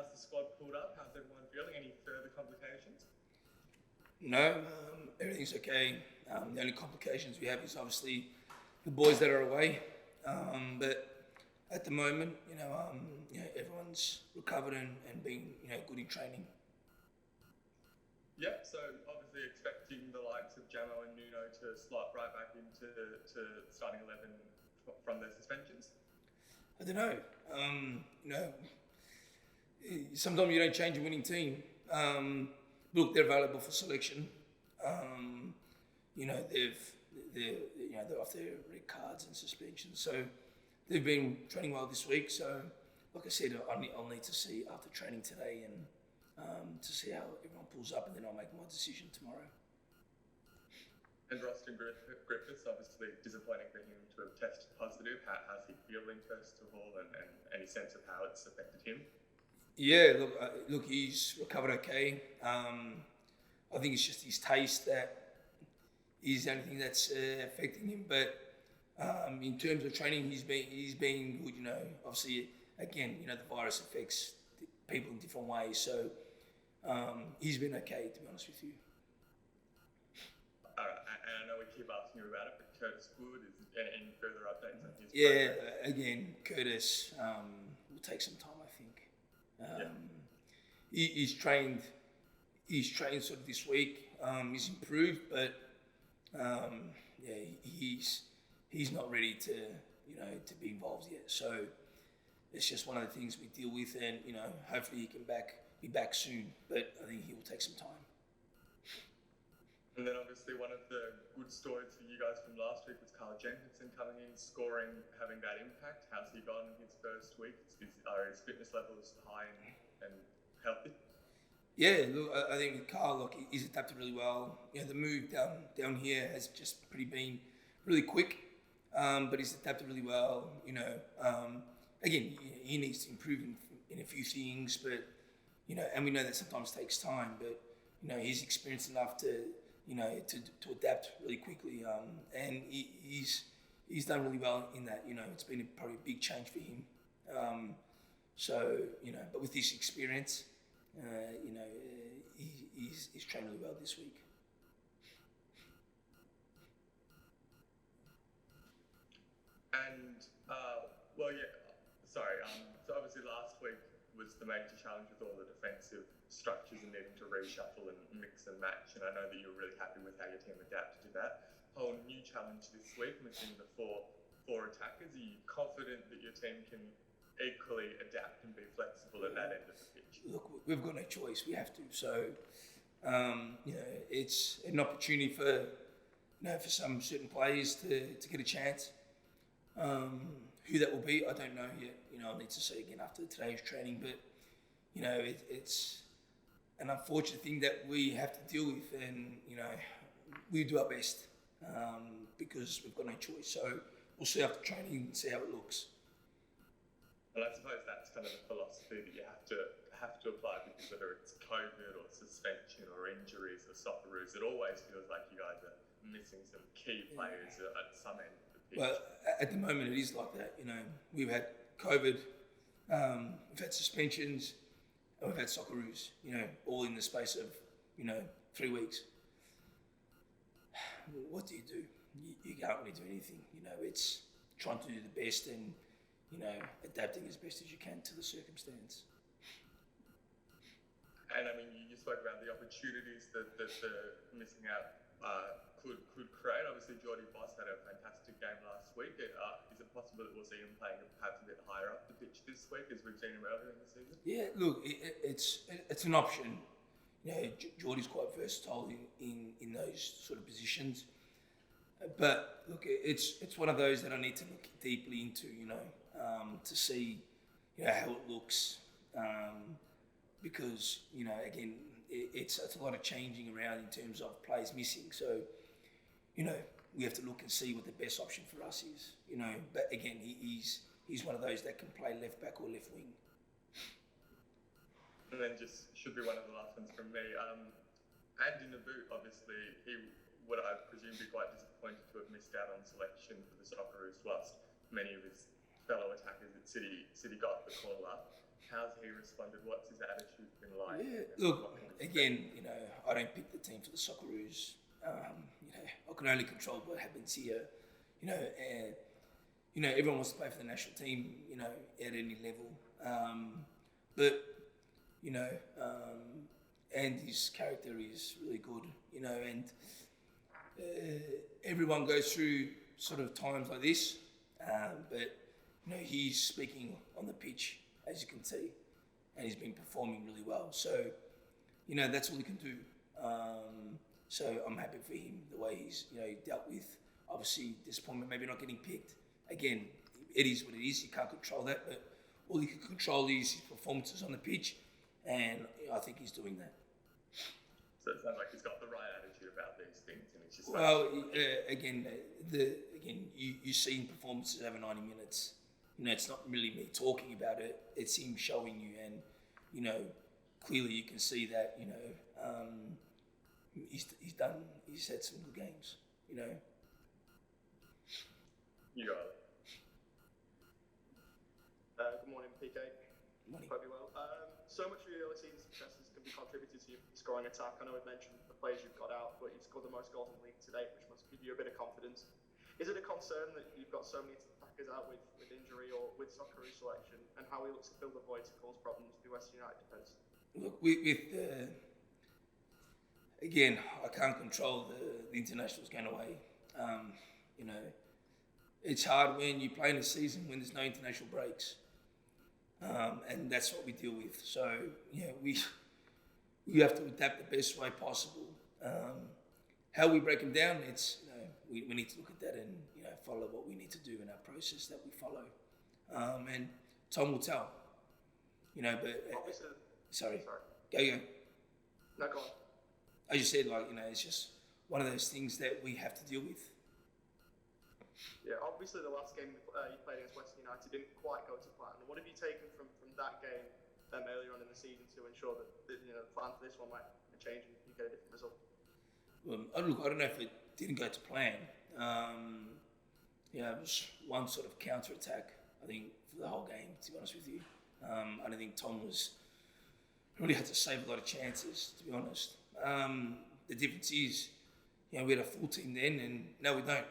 how's the squad pulled up? How's everyone feeling? Any further complications? No, everything's okay. The only complications we have is obviously the boys that are away. But at the moment, everyone's recovered and being, good in training. Yep, so obviously expecting the likes of Jamo and Nuno to slot right back into starting 11 from their suspensions? I don't know. Sometimes you don't change a winning team. Look, they're available for selection. They're off their red cards and suspensions, so they've been training well this week. So, like I said, I'll need to see after training today and to see how everyone pulls up, and then I'll make my decision tomorrow. And Roston Griffiths, obviously disappointing for him to have tested positive. How's he feeling first of all, and any sense of how it's affected him? Yeah, look, he's recovered okay. I think it's just his taste that is the only thing that's affecting him. But in terms of training, he's been good. Obviously, again, the virus affects people in different ways. So he's been okay, to be honest with you. All right, and I know we keep asking you about it, but Curtis Wood, is any further updates on his progress? Again, Curtis will take some time, I think. He's trained sort of this week. He's improved, but he's not ready to be involved yet. So it's just one of the things we deal with, and hopefully he can be back soon. But I think he will take some time. And then obviously one of the good stories for you guys from last week was Carl Jenkinson coming in, scoring, having that impact. How's he gone in his first week? Are his fitness levels high and healthy? Yeah, look, I think with Carl, he's adapted really well. The move down here has just been really quick, but he's adapted really well. Again, he needs to improve in a few things, but and we know that sometimes takes time. But he's experienced enough to adapt really quickly, and he's done really well in that. It's been probably a big change for him. But with this experience, he's trained really well this week. And so obviously last week was the major challenge with all the defensive structures and needing to reshuffle and mix and match. And I know that you were really happy with how your team adapted to that. Whole new challenge this week, missing the four attackers. Are you confident that your team can equally adapt and be flexible at that end of the pitch? Look, we've got no choice. We have to. So, it's an opportunity for some certain players to get a chance. Who that will be, I don't know yet. I'll need to see again after today's training. But it's an unfortunate thing that we have to deal with, and we do our best because we've got no choice. So we'll see after training and see how it looks. Well, I suppose that's kind of the philosophy that you have to apply, because whether it's COVID or suspension or injuries or Socceroos, it always feels like you guys are missing some key players at some end of the pitch. Well, at the moment it is like that. We've had COVID, we've had suspensions, and we've had Socceroos. All in the space of 3 weeks. What do? You can't really do anything. It's trying to do the best and adapting as best as you can to the circumstance. And I mean, you spoke about the opportunities that the missing out could create. Obviously, Jordy Boss had a fantastic game last week. Is it possible that we'll see him playing perhaps a bit higher up the pitch this week, as we've seen him earlier in the season? Yeah, look, it's an option. Jordy's quite versatile in those sort of positions. But look, it's one of those that I need to look deeply into, to see, how it looks, because again, it's a lot of changing around in terms of players missing. So, we have to look and see what the best option for us is. But again, he's one of those that can play left back or left wing. And then just should be one of the last ones from me. Andy Naboot, obviously, he would, I presume, be quite disappointed to have missed out on selection for the Socceroos, whilst many of his fellow attackers at City got the call up. How's he responded? What's his attitude been like? Yeah, And look, what can we expect? again, I don't pick the team for the Socceroos. I can only control what happens here. And everyone wants to play for the national team. At any level. But Andy's character is really good. And everyone goes through sort of times like this. But he's speaking on the pitch, as you can see, and he's been performing really well. So, that's all he can do. So I'm happy for him, the way he's, dealt with, obviously, disappointment, maybe not getting picked. Again, it is what it is. You can't control that, but all you can control is his performances on the pitch, and I think he's doing that. So it sounds like he's got the right attitude about these things, and it's just you see in performances over 90 minutes. It's not really me talking about it; it's him showing you, and clearly you can see that. He's had some good games. You got it. Good morning, PK. Money. Hope you're well. So much of your early season successes can be contributed to your scoring attack. I know we've mentioned the players you've got out, but you've scored the most goals in the league to date, which must give you a bit of confidence. Is it a concern that you've got so many attackers out with injury or with Socceroo selection, and how he looks to fill the void to cause problems to the West United defence? Look, again, I can't control the internationals going away. It's hard when you play in a season when there's no international breaks, and that's what we deal with. So we have to adapt the best way possible. How we break them down, it's we need to look at that and follow what we need to do in our process that we follow, and time will tell. But Obviously, sorry, go. No, go on. As you said, it's just one of those things that we have to deal with. Yeah, obviously the last game you played against West United didn't quite go to plan. What have you taken from that game earlier on in the season to ensure that the plan for this one might change and you get a different result? Well, I don't know if it didn't go to plan. It was one sort of counter attack, I think, for the whole game, to be honest with you. I don't think Tom really had to save a lot of chances, to be honest. The difference is, we had a full team then, and now we don't.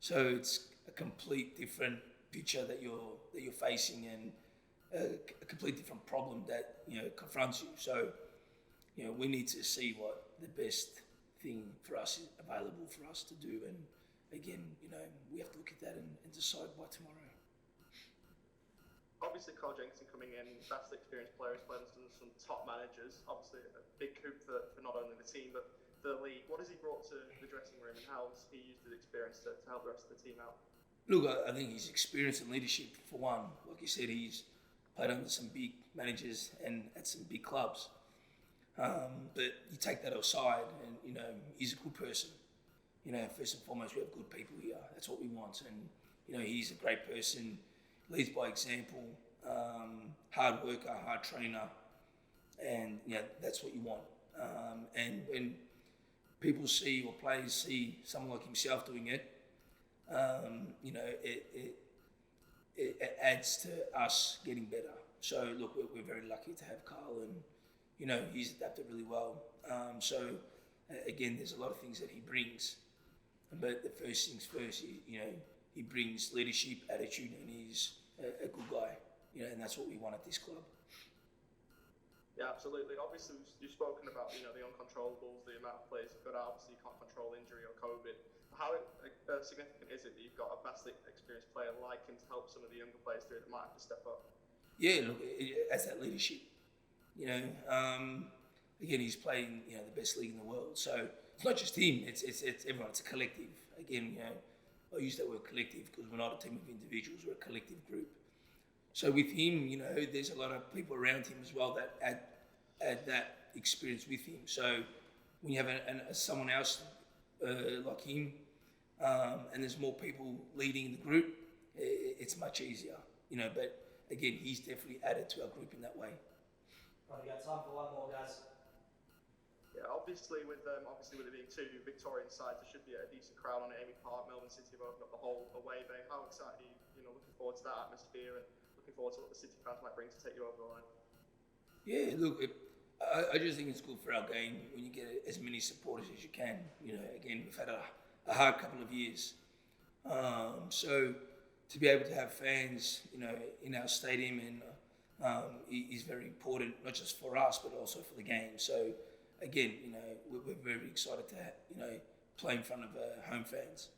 So it's a complete different picture that you're facing, and a complete different problem that confronts you. So we need to see what the best thing for us is available for us to do, and again, we have to look at that and decide by tomorrow. Obviously, Carl Jenkinson coming in, vastly experienced players, played under some top managers. Obviously, a big coup for not only the team but the league. What has he brought to the dressing room, and how has he used his experience to help the rest of the team out? Look, I think his experience and leadership, for one, like you said, he's played under some big managers and at some big clubs. But you take that aside, and he's a good person. First and foremost, we have good people here. That's what we want, and he's a great person. Leads by example, hard worker, hard trainer, and that's what you want. And when people see or players see someone like himself doing it, it adds to us getting better. So look, we're very lucky to have Carl, and he's adapted really well. So again, there's a lot of things that he brings, but the first things first, he brings leadership, attitude, and he's a good guy, and that's what we want at this club. Yeah, absolutely. Obviously, you've spoken about the uncontrollables, the amount of players you've got out. Obviously, you can't control injury or COVID. How significant is it that you've got a vastly experienced player like him to help some of the younger players through that might have to step up? Yeah, look, as that leadership, again, he's playing the best league in the world, so it's not just him. It's everyone. It's a collective. Again, I use that word collective because we're not a team of individuals, we're a collective group. So with him, there's a lot of people around him as well that add that experience with him. So when you have someone else like him, and there's more people leading the group, it's much easier, but again, he's definitely added to our group in that way. Right, we got time for one more, guys. Yeah, obviously with it being two Victorian sides, there should be a decent crowd on Amy Park. Melbourne City have opened up the whole away bay. How excited are you, looking forward to that atmosphere and looking looking forward to what the City fans might bring to take you over the line. Yeah, look, I just think it's good for our game when you get as many supporters as you can. You know, again, we've had a hard couple of years. So to be able to have fans, you know, in our stadium and is very important, not just for us, but also for the game. So again, you know, we're very excited to, you know, play in front of home fans.